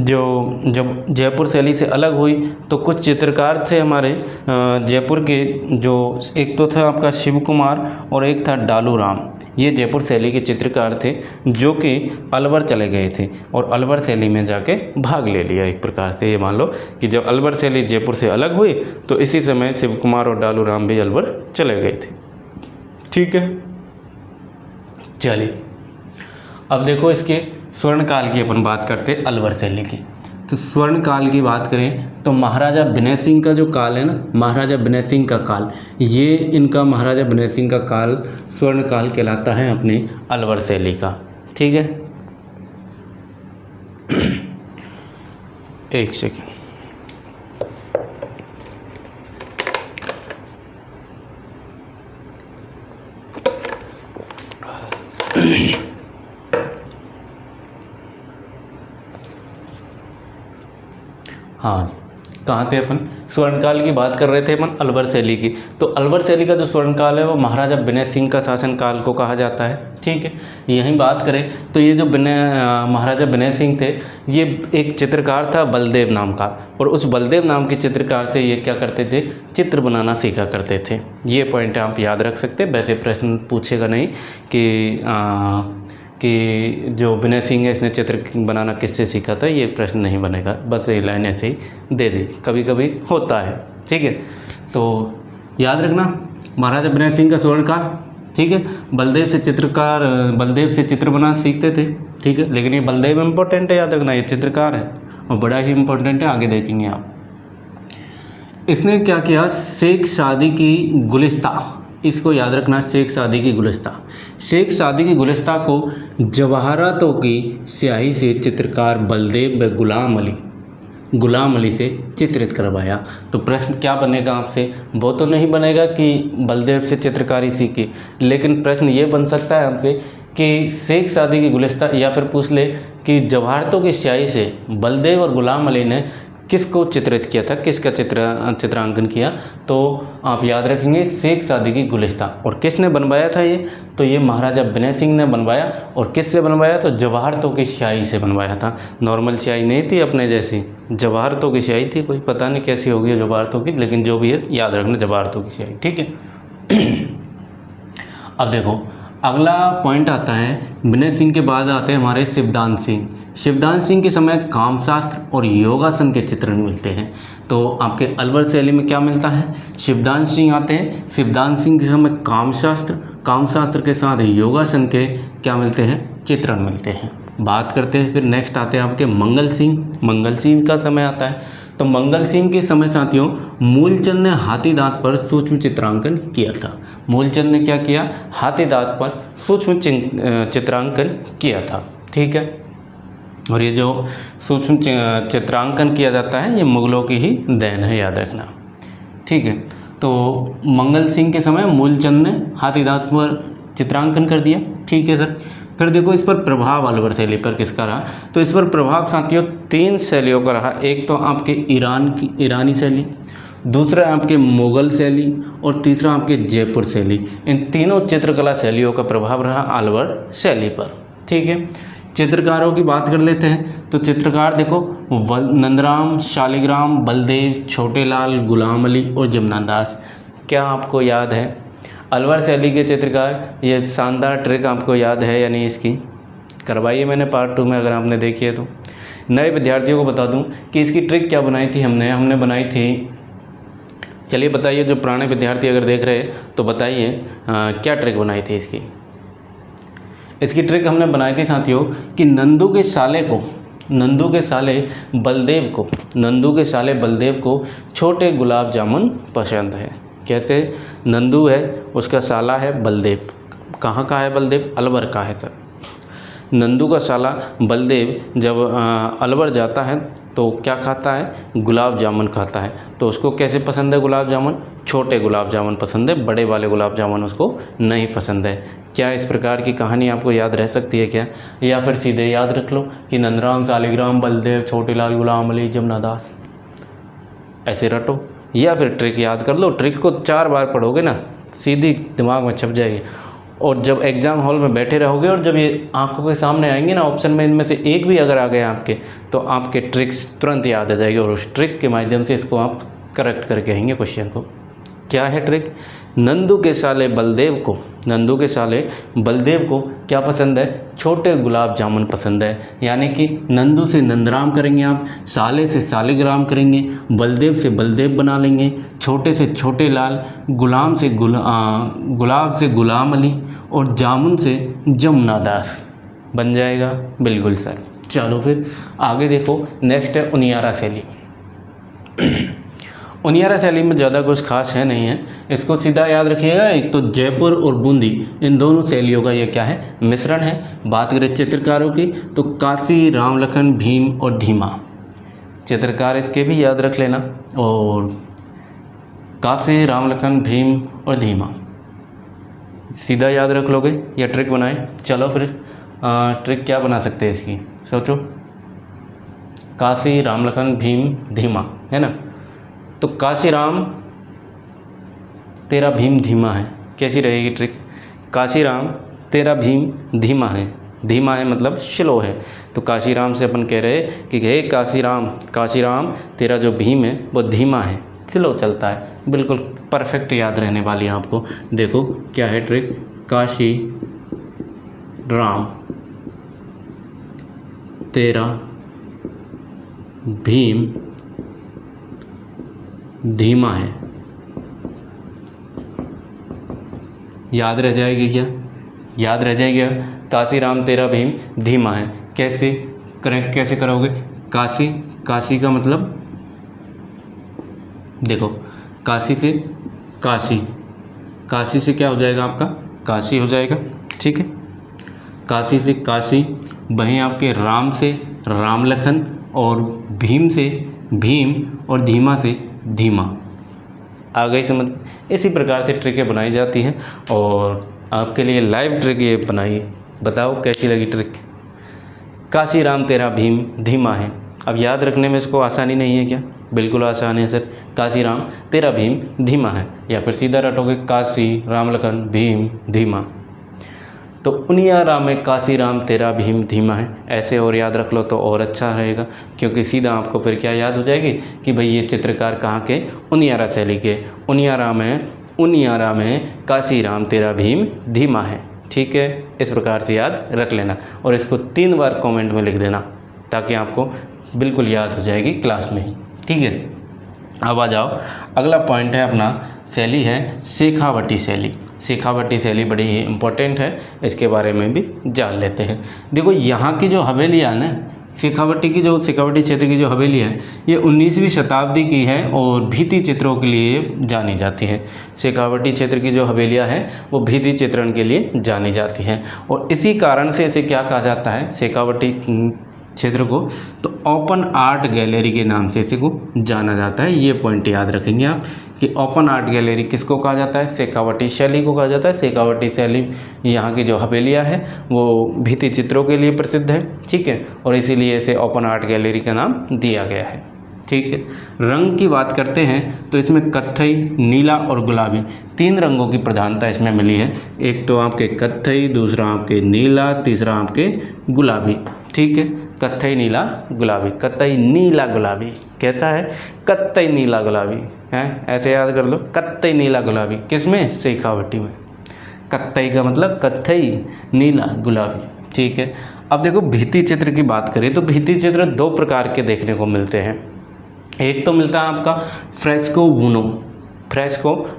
जब जयपुर शैली से अलग हुई तो कुछ चित्रकार थे हमारे जयपुर के, जो एक तो था आपका शिव कुमार और एक था डालू राम। ये जयपुर शैली के चित्रकार थे जो कि अलवर चले गए थे और अलवर शैली में जाके भाग ले लिया। एक प्रकार से ये मान लो कि जब अलवर शैली जयपुर से अलग हुई तो इसी समय शिव कुमार और डालू राम भी अलवर चले गए थे। ठीक है, चलिए अब देखो इसके स्वर्ण काल की अपन बात करते हैं अलवर शैली की। तो स्वर्ण काल की बात करें तो महाराजा विनय सिंह का जो काल है ना, महाराजा विनय सिंह का काल, ये इनका महाराजा विनय सिंह का काल स्वर्ण काल कहलाता है अपने अलवर शैली का। ठीक है, एक सेकेंड। हाँ, कहाँ थे अपन? स्वर्णकाल की बात कर रहे थे अपन अलवर शैली की। तो अलवर शैली का जो स्वर्णकाल है वो महाराजा विनय सिंह का शासनकाल को कहा जाता है। ठीक है, यहीं बात करें तो ये जो महाराजा विनय सिंह थे ये एक चित्रकार था बलदेव नाम का, और उस बलदेव नाम के चित्रकार से ये क्या करते थे? चित्र बनाना सीखा करते थे। ये पॉइंट आप याद रख सकते हैं। वैसे प्रश्न पूछेगा नहीं कि जो विनय सिंह है इसने चित्र बनाना किससे सीखा था, ये प्रश्न नहीं बनेगा। बस ये लाइन ऐसे ही दे दी, कभी कभी होता है। ठीक है, तो याद रखना महाराजा विनय सिंह का स्वर्णकाल। ठीक है, बलदेव से चित्र बनाना सीखते थे। ठीक है, लेकिन ये बलदेव इम्पोर्टेंट है, याद रखना ये चित्रकार है और बड़ा ही इम्पोर्टेंट है, आगे देखेंगे आप। इसने क्या किया? शेख सादी की गुलिस्ता, इसको याद रखना, शेख सादी की गुलिस्ता। शेख सादी की गुलिस्ता को जवाहरातों की स्याही से चित्रकार बलदेव व गुलाम अली से चित्रित करवाया। तो प्रश्न क्या बनेगा आपसे? वो तो नहीं बनेगा कि बलदेव से चित्रकारी सीखी, लेकिन प्रश्न ये बन सकता है हमसे कि शेख सादी की गुलिस्ता, या फिर पूछ ले कि जवाहरातों की स्याही से बलदेव और गुलाम अली ने किसको चित्रित किया था, किसका चित्रांकन किया? तो आप याद रखेंगे शेख सादी की गुलिस्ता। और किसने बनवाया था ये? तो ये महाराजा विनय सिंह ने बनवाया। और किससे बनवाया? तो जवाहरातों की स्याही से बनवाया था। नॉर्मल स्याही नहीं थी अपने जैसी, जवाहरातों की स्याही थी, कोई पता नहीं कैसी होगी जवाहरातों की, लेकिन जो भी है याद रखना जवाहरातों की स्याही। ठीक है, अब देखो अगला पॉइंट आता है, विनय सिंह के बाद आते हैं हमारे शिवदान सिंह। शिवदान सिंह के समय कामशास्त्र और योगासन के चित्रण मिलते हैं। तो आपके अलवर शैली में क्या मिलता है? शिवदान सिंह आते हैं। शिवदान सिंह के समय कामशास्त्र के साथ योगासन के क्या मिलते हैं? चित्रण मिलते हैं। बात करते हैं। फिर नेक्स्ट आते हैं आपके मंगल सिंह। मंगल सिंह का समय आता है, तो मंगल सिंह के समय साथियों मूलचंद ने हाथी दांत पर सूक्ष्म चित्रांकन किया था। मूलचंद ने क्या किया? हाथी दांत पर सूक्ष्म चित्रांकन किया था। ठीक है, और ये जो सूक्ष्म चित्रांकन किया जाता है ये मुगलों की ही देन है, याद रखना। ठीक है, तो मंगल सिंह के समय मूलचंद ने हाथी दांत पर चित्रांकन कर दिया। ठीक है सर। फिर देखो इस पर प्रभाव अलवर शैली पर किसका रहा? तो इस पर प्रभाव साथियों 3 शैलियों का रहा। एक तो आपके ईरानी शैली, दूसरा आपके मुग़ल शैली और तीसरा आपके जयपुर शैली। इन तीनों चित्रकला शैलियों का प्रभाव रहा अलवर शैली पर। ठीक है, चित्रकारों की बात कर लेते हैं। तो चित्रकार देखो नंदराम, शालिग्राम, बलदेव, छोटेलाल, गुलाम अली और जमुना दास। क्या आपको याद है अलवर शैली के चित्रकार? ये शानदार ट्रिक आपको याद है यानी इसकी करवाई है मैंने पार्ट 2 में, अगर आपने देखी है तो। नए विद्यार्थियों को बता दूं कि इसकी ट्रिक क्या बनाई थी हमने बनाई थी। चलिए बताइए, जो पुराने विद्यार्थी अगर देख रहे हैं तो बताइए क्या ट्रिक बनाई थी इसकी। इसकी ट्रिक हमने बनाई थी साथियों कि नंदू के साले बलदेव को छोटे गुलाब जामुन पसंद है। कैसे? नंदू है, उसका साला है बलदेव। कहाँ का है बलदेव? अलवर का है सर। नंदू का साला बलदेव जब अलवर जाता है तो क्या खाता है? गुलाब जामुन खाता है। तो उसको कैसे पसंद है गुलाब जामुन? छोटे गुलाब जामुन पसंद है, बड़े वाले गुलाब जामुन उसको नहीं पसंद है। क्या इस प्रकार की कहानी आपको याद रह सकती है क्या? या फिर सीधे याद रख लो कि नंदराम, शालिग्राम, बलदेव, छोटेलाल, गुलाम अली, जमुना दास, ऐसे रटो। या फिर ट्रिक याद कर लो। ट्रिक को 4 बार पढ़ोगे ना सीधी दिमाग में छप जाएगी, और जब एग्ज़ाम हॉल में बैठे रहोगे और जब ये आंखों के सामने आएंगे ना ऑप्शन में, इनमें से एक भी अगर आ गया आपके, तो आपके ट्रिक्स तुरंत याद आ जाएगी और उस ट्रिक के माध्यम से इसको आप करेक्ट करके आएंगे क्वेश्चन को। क्या है ट्रिक? नंदू के साले बलदेव को क्या पसंद है? छोटे गुलाब जामुन पसंद है। यानी कि नंदू से नंदराम करेंगे आप, साले से सालिग्राम करेंगे, बलदेव से बलदेव बना लेंगे, छोटे से छोटे लाल, गुलाब से गुलाम अली और जामुन से जमुना दास बन जाएगा। बिल्कुल सर। चलो फिर आगे देखो, नेक्स्ट है उनियारा शैली। उनियारा शैली में ज़्यादा कुछ खास है नहीं है, इसको सीधा याद रखिएगा। एक तो जयपुर और बूंदी, इन दोनों शैलियों का ये क्या है? मिश्रण है। बात करें चित्रकारों की तो काशी, राम, लखन, भीम और धीमा। चित्रकार इसके भी याद रख लेना, और काशी, राम, लखन, भीम और धीमा सीधा याद रख लोगे या ट्रिक बनाए। चलो फिर ट्रिक क्या बना सकते हैं इसकी, सोचो। काशी, राम, लखन, भीम, धीमा है ना। तो काशी राम तेरा भीम धीमा है, कैसी रहेगी ट्रिक? काशी राम तेरा भीम धीमा है मतलब स्लो है। तो काशी राम से अपन कह रहे कि हे काशी राम तेरा जो भीम है वो धीमा है, स्लो चलता है। बिल्कुल परफेक्ट याद रहने वाली है आपको। देखो क्या है ट्रिक? काशी राम तेरा भीम धीमा है। याद रह जाएगी क्या? याद रह जाएगी। काशी राम तेरा भीम धीमा है। कैसे करोगे? काशी का मतलब देखो, काशी से क्या हो जाएगा आपका? काशी हो जाएगा। ठीक है, काशी से काशी, वहीं आपके राम से राम लखन और भीम से भीम और धीमा से धीमा। आ गई समझ? इसी प्रकार से ट्रिकें बनाई जाती हैं और आपके लिए लाइव ट्रिक ये बनाई। बताओ कैसी लगी ट्रिक? काशी राम तेरा भीम धीमा है। अब याद रखने में इसको आसानी नहीं है क्या? बिल्कुल आसान है सर। काशी राम तेरा भीम धीमा है, या फिर सीधा रटोगे काशी राम लखन भीम धीमा। तो उनियारा में काशी राम तेरा भीम धीमा है, ऐसे और याद रख लो तो और अच्छा रहेगा, क्योंकि सीधा आपको फिर क्या याद हो जाएगी कि भाई ये चित्रकार कहाँ के? उनियारा शैली के। उनियारा में काशी राम तेरा भीम धीमा है। ठीक है, इस प्रकार से याद रख लेना और इसको 3 बार कमेंट में लिख देना ताकि आपको बिल्कुल याद हो जाएगी क्लास में ही। ठीक है, अब आ जाओ, अगला पॉइंट है अपना, शैली है शेखावटी शैली। शेखावटी शैली बड़ी ही इम्पोर्टेंट है, इसके बारे में भी जान लेते हैं। देखो यहाँ की जो हवेलियाँ ना, शेखावटी क्षेत्र की जो हवेली है ये 19वीं शताब्दी की है और भित्ति चित्रों के लिए जानी जाती है। शेखावटी क्षेत्र की जो हवेलियाँ हैं वो भित्ति चित्रण के लिए जानी जाती हैं और इसी कारण से इसे क्या कहा जाता है, शेखावटी क्षेत्र को तो ओपन आर्ट गैलरी के नाम से इसे को जाना जाता है। ये पॉइंट याद रखेंगे आप कि ओपन आर्ट गैलरी किसको कहा जाता है, शेखावटी शैली को कहा जाता है। शेखावटी शैली यहाँ की जो हवेलियाँ है वो भित्ति चित्रों के लिए प्रसिद्ध है, ठीक है, और इसीलिए इसे ओपन आर्ट गैलरी का नाम दिया गया है, ठीक है। रंग की बात करते हैं तो इसमें कत्थई, नीला और गुलाबी 3 रंगों की प्रधानता इसमें मिली है। एक तो आपके कत्थई, दूसरा आपके नीला, तीसरा आपके गुलाबी, ठीक है। कत्थई, नीला, गुलाबी, कत्थई, नीला, गुलाबी कैसा है, कत्थई, नीला, गुलाबी है, ऐसे याद कर लो, कत्थई, नीला, गुलाबी किसमें, शेखावटी में। कत्थई का मतलब कत्थई, नीला, गुलाबी, ठीक है। अब देखो भित्ति चित्र की बात करें तो भित्ति चित्र 2 प्रकार के देखने को मिलते हैं। एक तो मिलता है आपका फ्रेस्को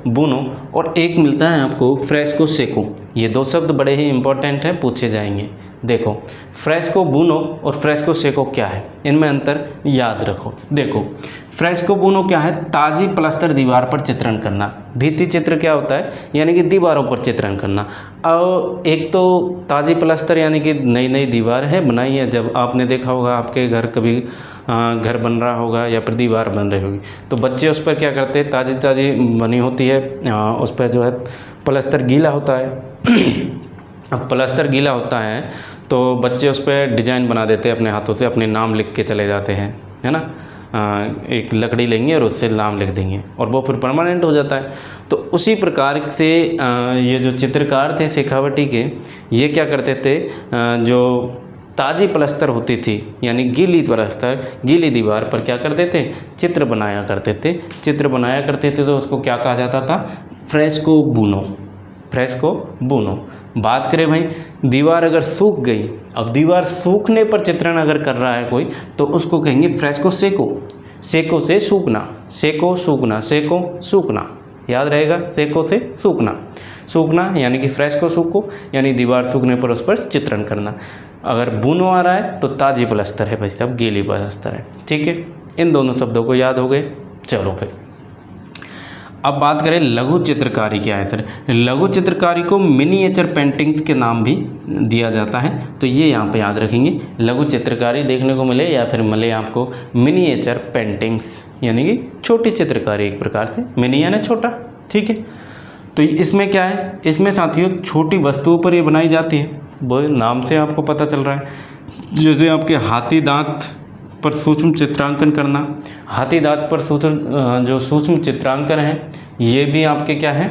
बुनो और एक मिलता है आपको फ्रेस्को सेको। ये 2 शब्द बड़े ही इंपॉर्टेंट हैं, पूछे जाएंगे। देखो फ्रेस्को बुनो और फ्रेस्को सेको क्या है, इनमें अंतर याद रखो। देखो फ्रेस्को बुनो क्या है, ताज़ी प्लास्टर दीवार पर चित्रण करना। भित्ति चित्र क्या होता है, यानी कि दीवारों पर चित्रण करना। और एक तो ताज़ी प्लास्टर यानी कि नई दीवार है बनाई है, जब आपने देखा होगा आपके घर कभी घर बन रहा होगा या फिर दीवार बन रही होगी तो बच्चे उस पर क्या करते हैं, ताज़ी बनी होती है, उस पर जो है प्लास्टर गीला होता है। अब प्लास्टर गीला होता है तो बच्चे उस पर डिज़ाइन बना देते हैं अपने हाथों से, अपने नाम लिख के चले जाते हैं, है ना। एक लकड़ी लेंगे और उससे नाम लिख देंगे और वो फिर परमानेंट हो जाता है। तो उसी प्रकार से ये जो चित्रकार थे शेखावटी के, ये क्या करते थे, जो ताज़ी प्लास्टर होती थी यानी गीली प्लास्टर, गीली दीवार पर क्या करते थे, चित्र बनाया करते थे तो उसको क्या कहा जाता था, फ्रेस्को बुनो। बात करें भाई दीवार अगर सूख गई, अब दीवार सूखने पर चित्रण अगर कर रहा है कोई तो उसको कहेंगे फ्रेस्को सेको से सूखना, याद रहेगा, सेको से सूखना यानी कि फ्रेस्को सूखो यानी दीवार सूखने पर उस पर चित्रण करना। अगर बुनो आ रहा है तो ताज़ी प्लास्टर है भाई साहब, गीली प्लास्टर है, ठीक है। इन दोनों शब्दों को याद हो गए। चलो फिर अब बात करें लघु चित्रकारी क्या है सर। लघु चित्रकारी को मिनिएचर पेंटिंग्स के नाम भी दिया जाता है, तो ये यहाँ पे याद रखेंगे। लघु चित्रकारी देखने को मिले या फिर मिले आपको मिनिएचर पेंटिंग्स यानी कि छोटी चित्रकारी, एक प्रकार से मिनी यानी छोटा, ठीक है। तो इसमें क्या है, इसमें साथियों छोटी वस्तुओं पर ये बनाई जाती है, वो नाम से आपको पता चल रहा है। जैसे आपके हाथी दांत पर सूक्ष्म चित्रांकन करना, हाथी दांत पर जो सूक्ष्म चित्रांकन है ये भी आपके क्या है,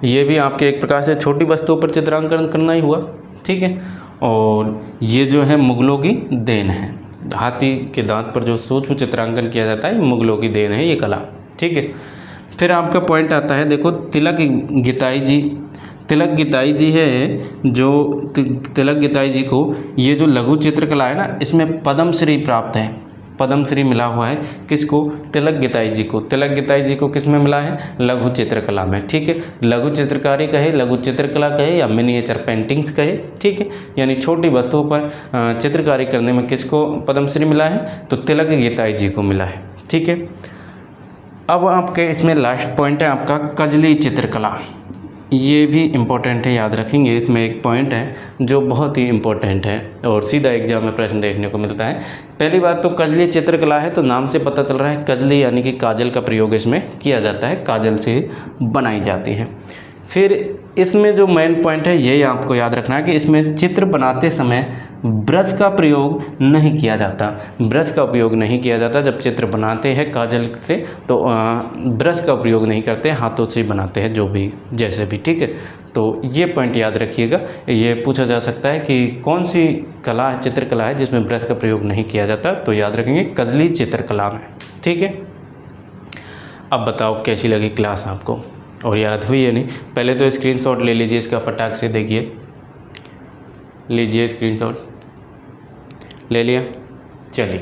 ये भी आपके एक प्रकार से छोटी वस्तुओं पर चित्रांकन करना ही हुआ, ठीक है। और ये जो है मुगलों की देन है, हाथी के दांत पर जो सूक्ष्म चित्रांकन किया जाता है मुगलों की देन है ये कला, ठीक है। फिर आपका पॉइंट आता है, देखो तिलक गिताई जी है, जो तिलक गिताई जी को ये जो लघु चित्रकला है ना, इसमें पद्मश्री प्राप्त है, पद्मश्री मिला हुआ है किसको, तिलक गिताई जी को। तिलक गिताई जी को किस में मिला है, लघु चित्रकला में, ठीक है। लघु चित्रकारी कहे, लघु चित्रकला कहे या मिनिएचर पेंटिंग्स कहे, ठीक है, यानी छोटी वस्तुओं पर चित्रकारी करने में किसको पद्मश्री मिला है, तो तिलक गिताई जी को मिला है, ठीक है। अब आपके इसमें लास्ट पॉइंट है आपका कजली चित्रकला, ये भी इम्पोर्टेंट है, याद रखेंगे। इसमें एक पॉइंट है जो बहुत ही इम्पोर्टेंट है और सीधा एग्जाम में प्रश्न देखने को मिलता है। पहली बात तो कजली चित्रकला है, तो नाम से पता चल रहा है कजली यानी कि काजल का प्रयोग इसमें किया जाता है, काजल से बनाई जाती है। फिर इसमें जो मेन पॉइंट है ये आपको याद रखना है कि इसमें चित्र बनाते समय ब्रश का प्रयोग नहीं किया जाता, जब चित्र बनाते हैं काजल से तो ब्रश का प्रयोग नहीं करते, हाथों से बनाते हैं जो भी जैसे भी, ठीक है। तो ये पॉइंट याद रखिएगा, ये पूछा जा सकता है कि कौन सी कला है, चित्रकला है जिसमें ब्रश का प्रयोग नहीं किया जाता, तो याद रखेंगे कजली चित्रकला में, ठीक है। अब बताओ कैसी लगी क्लास आपको और याद हुई है नहीं। पहले तो स्क्रीनशॉट ले लीजिए इसका, फटाक से देखिए, लीजिए स्क्रीनशॉट, ले लिया। चलिए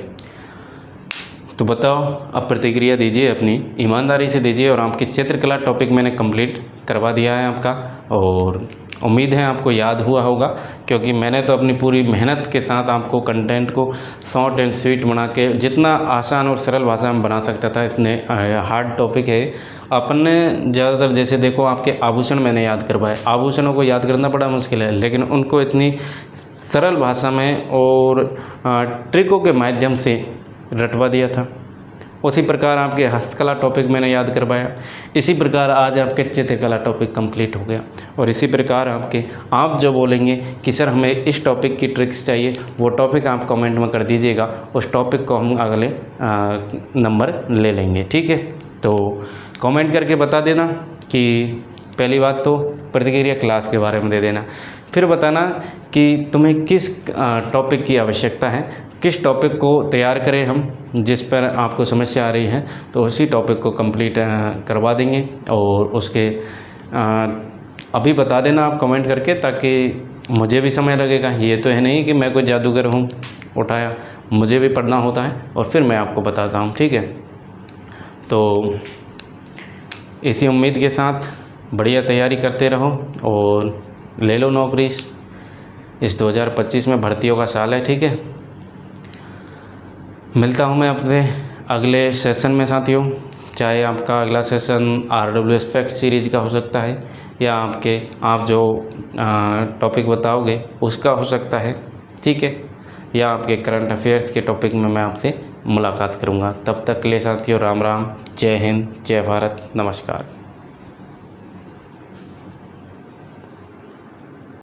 तो बताओ, अब प्रतिक्रिया दीजिए, अपनी ईमानदारी से दीजिए। और आपकी चित्रकला टॉपिक मैंने कंप्लीट करवा दिया है आपका, और उम्मीद है आपको याद हुआ होगा, क्योंकि मैंने तो अपनी पूरी मेहनत के साथ आपको कंटेंट को शॉर्ट एंड स्वीट बना के जितना आसान और सरल भाषा में बना सकता था। इसने हार्ड टॉपिक है। अपन ने ज़्यादातर जैसे देखो, आपके आभूषण मैंने याद करवाए, आभूषणों को याद करना बड़ा मुश्किल है, लेकिन उनको इतनी सरल भाषा में और ट्रिकों के माध्यम से रटवा दिया था। उसी प्रकार आपके हस्तकला टॉपिक मैंने याद करवाया। इसी प्रकार आज आपके चित्रकला टॉपिक कंप्लीट हो गया। और इसी प्रकार आप जो बोलेंगे कि सर हमें इस टॉपिक की ट्रिक्स चाहिए, वो टॉपिक आप कमेंट में कर दीजिएगा, उस टॉपिक को हम अगले नंबर ले लेंगे। ठीक है, तो कमेंट करके बता देना कि पहली बात तो प्रतिक्रिया क्लास के बारे में दे देना, फिर बताना कि तुम्हें किस टॉपिक की आवश्यकता है, किस टॉपिक को तैयार करें हम, जिस पर आपको समस्या आ रही है, तो उसी टॉपिक को कंप्लीट करवा देंगे। और उसके अभी बता देना आप कमेंट करके, ताकि मुझे भी समय लगेगा। ये तो है नहीं कि मैं कोई जादूगर हूँ उठाया, मुझे भी पढ़ना होता है और फिर मैं आपको बताता हूँ। ठीक है, तो इसी उम्मीद के साथ बढ़िया तैयारी करते रहो और ले लो नौकरी। इस 2025 में भर्तियों का साल है। ठीक है, मिलता हूँ मैं आपसे अगले सेशन में साथियों। चाहे आपका अगला सेशन RWS फैक्ट सीरीज़ का हो सकता है, या आप जो टॉपिक बताओगे उसका हो सकता है। ठीक है, या आपके करंट अफेयर्स के टॉपिक में मैं आपसे मुलाकात करूँगा। तब तक के लिए साथियों, राम राम, जय हिंद, जय भारत, नमस्कार।